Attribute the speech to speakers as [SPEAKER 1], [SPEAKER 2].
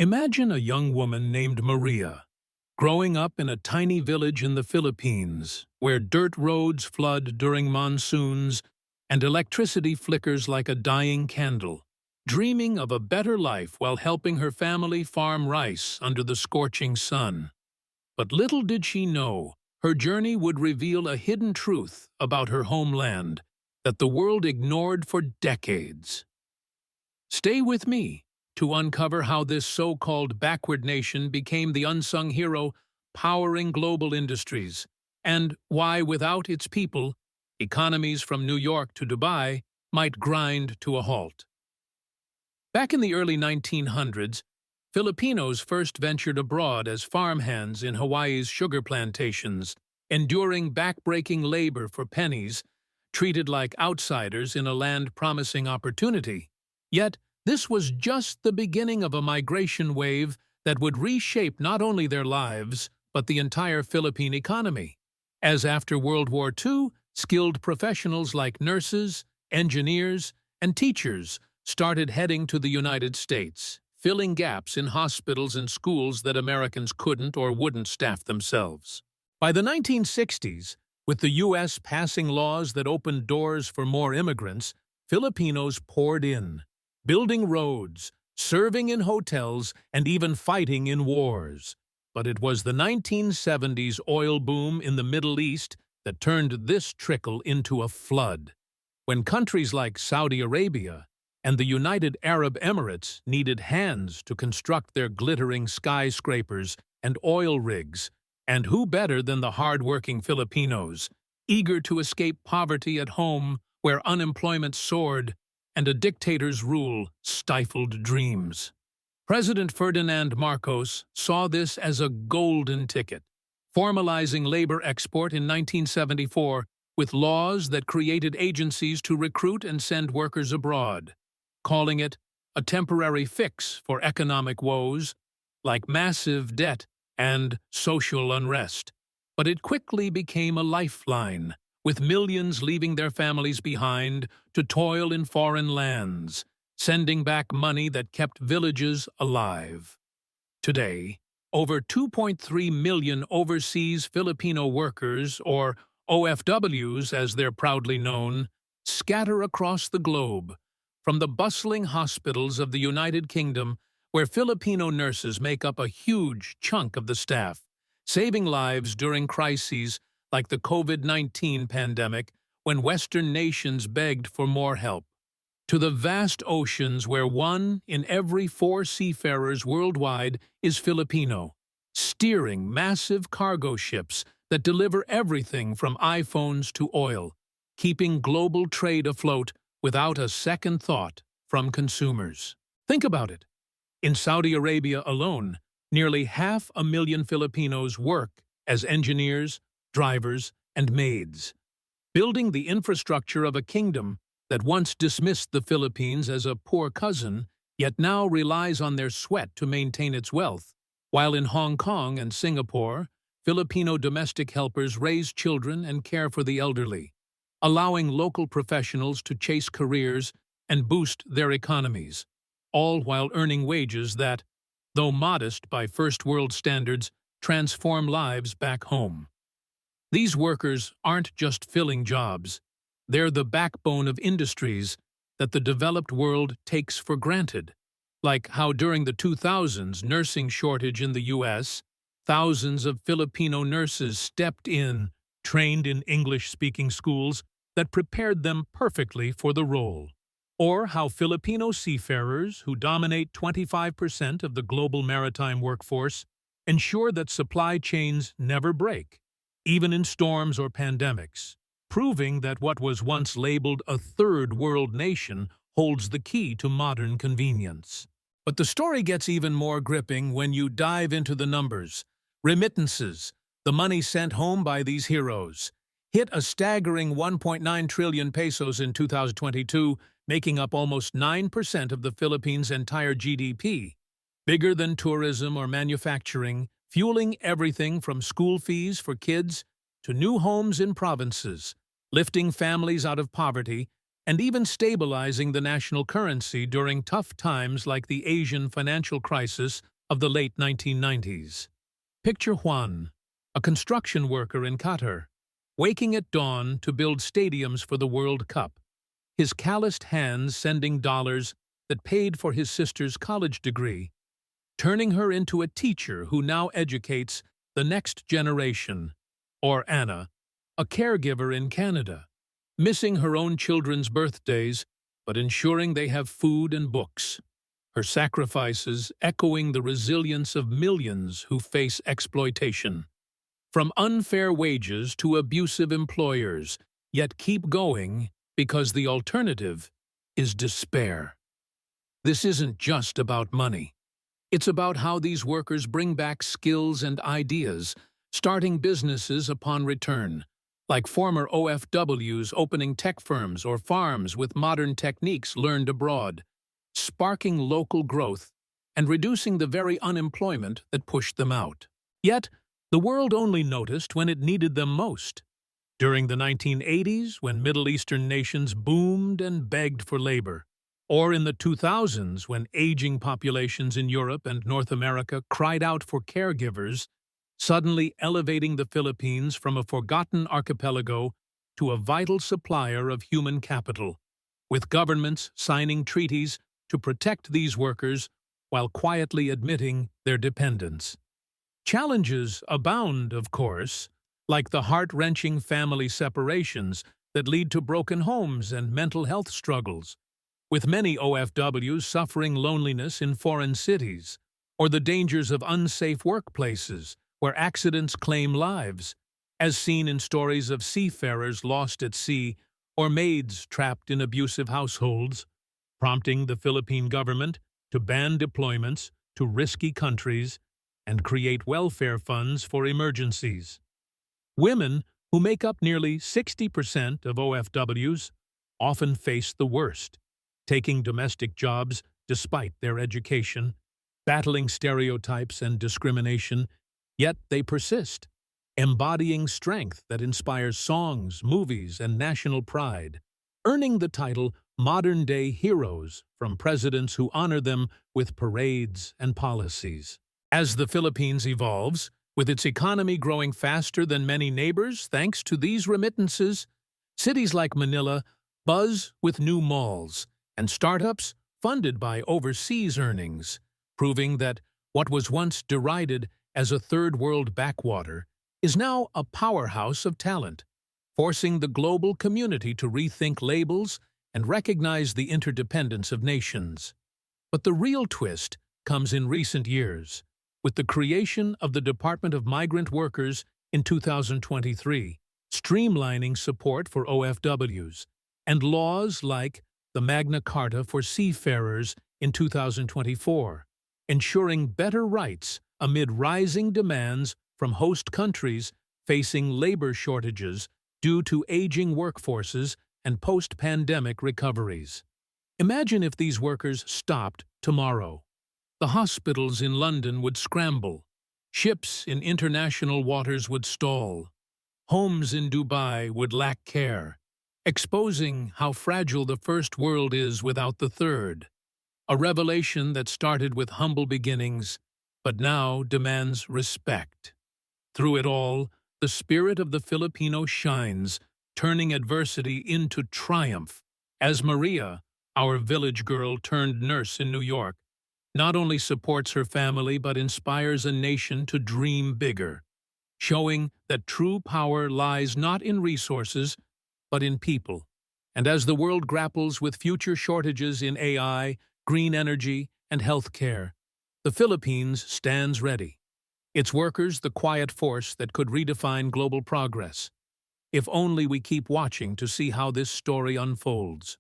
[SPEAKER 1] Imagine a young woman named Maria, growing up in a tiny village in the Philippines, where dirt roads flood during monsoons and electricity flickers like a dying candle, dreaming of a better life while helping her family farm rice under the scorching sun. But little did she know, her journey would reveal a hidden truth about her homeland that the world ignored for decades. Stay with me to uncover how this so-called backward nation became the unsung hero powering global industries, and why, without its people, economies from New York to Dubai might grind to a halt. Back in the early 1900s, Filipinos first ventured abroad as farmhands in Hawaii's sugar plantations, enduring backbreaking labor for pennies, treated like outsiders in a land promising opportunity. Yet, this was just the beginning of a migration wave that would reshape not only their lives, but the entire Philippine economy. As after World War II, skilled professionals like nurses, engineers, and teachers started heading to the United States, filling gaps in hospitals and schools that Americans couldn't or wouldn't staff themselves. By the 1960s, with the U.S. passing laws that opened doors for more immigrants, Filipinos poured in, building roads, serving in hotels, and even fighting in wars. But it was the 1970s oil boom in the Middle East that turned this trickle into a flood. When countries like Saudi Arabia and the United Arab Emirates needed hands to construct their glittering skyscrapers and oil rigs, and who better than the hardworking Filipinos, eager to escape poverty at home where unemployment soared and a dictator's rule stifled dreams. President Ferdinand Marcos saw this as a golden ticket, formalizing labor export in 1974 with laws that created agencies to recruit and send workers abroad, calling it a temporary fix for economic woes like massive debt and social unrest. But it quickly became a lifeline, with millions leaving their families behind to toil in foreign lands, sending back money that kept villages alive. Today, over 2.3 million overseas Filipino workers, or OFWs as they're proudly known, scatter across the globe, from the bustling hospitals of the United Kingdom, where Filipino nurses make up a huge chunk of the staff, saving lives during crises like the COVID-19 pandemic, when Western nations begged for more help, to the vast oceans where 1 in every 4 seafarers worldwide is Filipino, steering massive cargo ships that deliver everything from iPhones to oil, keeping global trade afloat without a second thought from consumers. Think about it. In Saudi Arabia alone, nearly 500,000 Filipinos work as engineers, drivers, and maids, building the infrastructure of a kingdom that once dismissed the Philippines as a poor cousin, yet now relies on their sweat to maintain its wealth, while in Hong Kong and Singapore, Filipino domestic helpers raise children and care for the elderly, allowing local professionals to chase careers and boost their economies, all while earning wages that, though modest by first-world standards, transform lives back home. These workers aren't just filling jobs, they're the backbone of industries that the developed world takes for granted, like how during the 2000s nursing shortage in the U.S., thousands of Filipino nurses stepped in, trained in English-speaking schools that prepared them perfectly for the role. Or how Filipino seafarers, who dominate 25% of the global maritime workforce, ensure that supply chains never break, even in storms or pandemics, proving that what was once labeled a third world nation holds the key to modern convenience. But the story gets even more gripping when you dive into the numbers. Remittances, the money sent home by these heroes, hit a staggering 1.9 trillion pesos in 2022, making up almost 9% of the Philippines' entire GDP, bigger than tourism or manufacturing, fueling everything from school fees for kids to new homes in provinces, lifting families out of poverty and even stabilizing the national currency during tough times like the Asian financial crisis of the late 1990s. Picture Juan, a construction worker in Qatar, waking at dawn to build stadiums for the World Cup, his calloused hands sending dollars that paid for his sister's college degree, turning her into a teacher who now educates the next generation. Or Anna, a caregiver in Canada, missing her own children's birthdays but ensuring they have food and books. Her sacrifices echoing the resilience of millions who face exploitation. From unfair wages to abusive employers, yet keep going because the alternative is despair. This isn't just about money. It's about how these workers bring back skills and ideas, starting businesses upon return, like former OFWs opening tech firms or farms with modern techniques learned abroad, sparking local growth and reducing the very unemployment that pushed them out. Yet, the world only noticed when it needed them most. During the 1980s, when Middle Eastern nations boomed and begged for labor, or in the 2000s, when aging populations in Europe and North America cried out for caregivers, suddenly elevating the Philippines from a forgotten archipelago to a vital supplier of human capital, with governments signing treaties to protect these workers while quietly admitting their dependence. Challenges abound, of course, like the heart-wrenching family separations that lead to broken homes and mental health struggles, with many OFWs suffering loneliness in foreign cities, or the dangers of unsafe workplaces where accidents claim lives, as seen in stories of seafarers lost at sea or maids trapped in abusive households, prompting the Philippine government to ban deployments to risky countries and create welfare funds for emergencies. Women, who make up nearly 60% of OFWs, often face the worst, taking domestic jobs despite their education, battling stereotypes and discrimination, yet they persist, embodying strength that inspires songs, movies, and national pride, earning the title modern-day heroes from presidents who honor them with parades and policies. As the Philippines evolves, with its economy growing faster than many neighbors thanks to these remittances, cities like Manila buzz with new malls and startups funded by overseas earnings, proving that what was once derided as a third-world backwater is now a powerhouse of talent, forcing the global community to rethink labels and recognize the interdependence of nations. But the real twist comes in recent years, with the creation of the Department of Migrant Workers in 2023, streamlining support for OFWs, and laws like the Magna Carta for seafarers in 2024, ensuring better rights amid rising demands from host countries facing labor shortages due to aging workforces and post-pandemic recoveries. Imagine if these workers stopped tomorrow. The hospitals in London would scramble, ships in international waters would stall, homes in Dubai would lack care, exposing how fragile the first world is without the third. A revelation that started with humble beginnings, but now demands respect. Through it all, the spirit of the Filipino shines, turning adversity into triumph, as Maria, our village girl turned nurse in New York, not only supports her family but inspires a nation to dream bigger, showing that true power lies not in resources, but in people. And as the world grapples with future shortages in AI, green energy, and healthcare, the Philippines stands ready. Its workers the quiet force that could redefine global progress. If only we keep watching to see how this story unfolds.